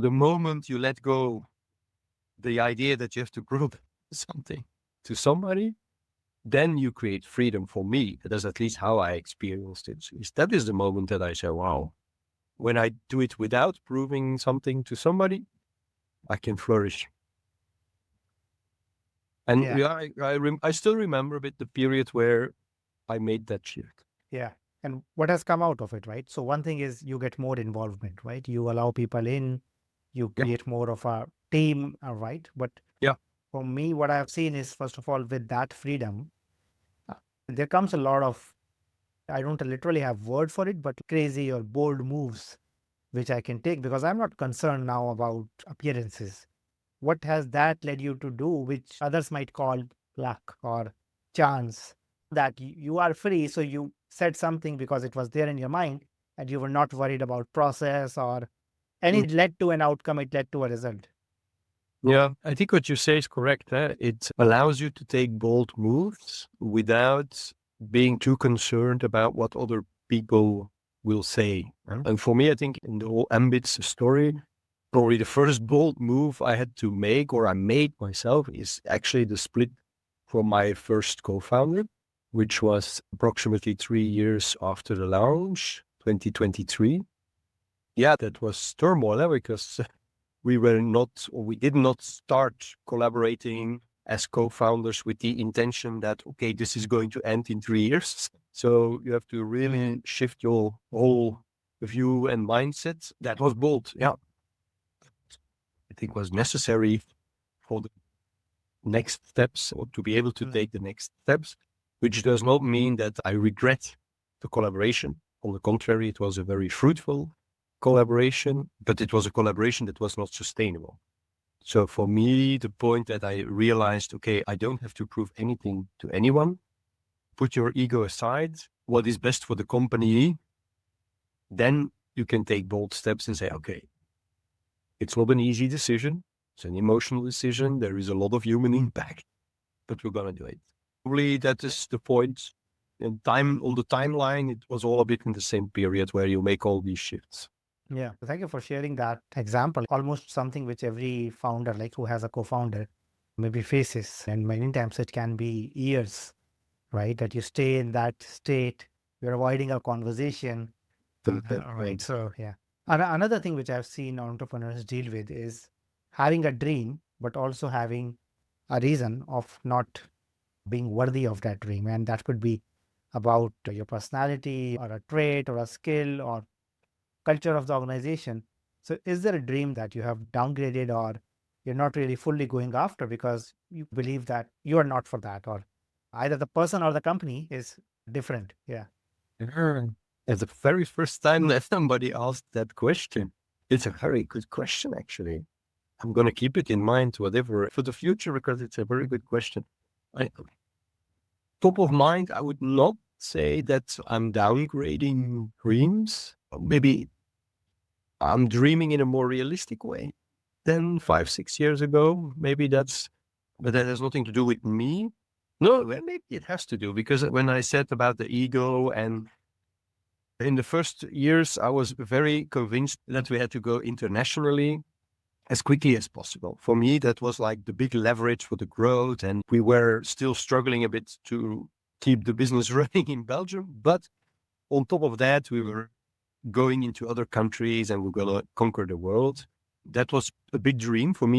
The moment you let go the idea that you have to prove something to somebody, then you create freedom. For me, that's at least how I experienced it. That is the moment that I say, wow, when I do it without proving something to somebody, I can flourish. And I still remember a bit the period where I made that shift. Yeah. And what has come out of it, right? So one thing is you get more involvement, right? You allow people in, you Yeah. create more of a team, right? But Yeah. for me, what I've seen is, first of all, with that freedom, there comes a lot of, I don't literally have word for it, but crazy or bold moves, which I can take because I'm not concerned now about appearances. What has that led you to do, which others might call luck or chance? That you are free, so you said something because it was there in your mind, and you were not worried about process or any. It led to an outcome. It led to a result. Yeah, I think what you say is correct. It allows you to take bold moves without being too concerned about what other people will say. And for me, I think in the whole Ambits story, probably the first bold move I had to make, or I made myself, is actually the split from my first co-founder, which was approximately 3 years after the launch, 2023. Yeah, that was turmoil because we did not start collaborating as co-founders with the intention that, okay, this is going to end in 3 years. So you have to really shift your whole view and mindset. That was bold. Yeah. I think was necessary for the next steps, or to be able to take the next steps, which does not mean that I regret the collaboration. On the contrary, it was a very fruitful collaboration, but it was a collaboration that was not sustainable. So for me, the point that I realized, okay, I don't have to prove anything to anyone. Put your ego aside. What is best for the company? Then you can take bold steps and say, okay, it's not an easy decision. It's an emotional decision. There is a lot of human impact, but we're going to do it. Probably that is the point. In time, on the timeline, it was all a bit in the same period where you make all these shifts. Yeah. Thank you for sharing that example. Almost something which every founder, like who has a co-founder, maybe faces. And many times it can be years, right? That you stay in that state, you're avoiding a conversation. Right. So, yeah. Another thing which I've seen entrepreneurs deal with is having a dream, but also having a reason of not being worthy of that dream. And that could be about your personality or a trait or a skill or culture of the organization. So, is there a dream that you have downgraded or you're not really fully going after because you believe that you are not for that, or either the person or the company is different? Yeah. It's the very first time that somebody asked that question. It's a very good question, actually. I'm going to keep it in mind, whatever, for the future, because it's a very good question. Top of mind, I would not say that I'm downgrading dreams. Maybe I'm dreaming in a more realistic way than 5, 6 years ago. Maybe but that has nothing to do with me. No, well, maybe it has to do, because when I said about the ego, and in the first years, I was very convinced that we had to go internationally as quickly as possible. For me, that was like the big leverage for the growth. And we were still struggling a bit to keep the business running in Belgium. But on top of that, we were going into other countries and we're going to conquer the world. That was a big dream for me.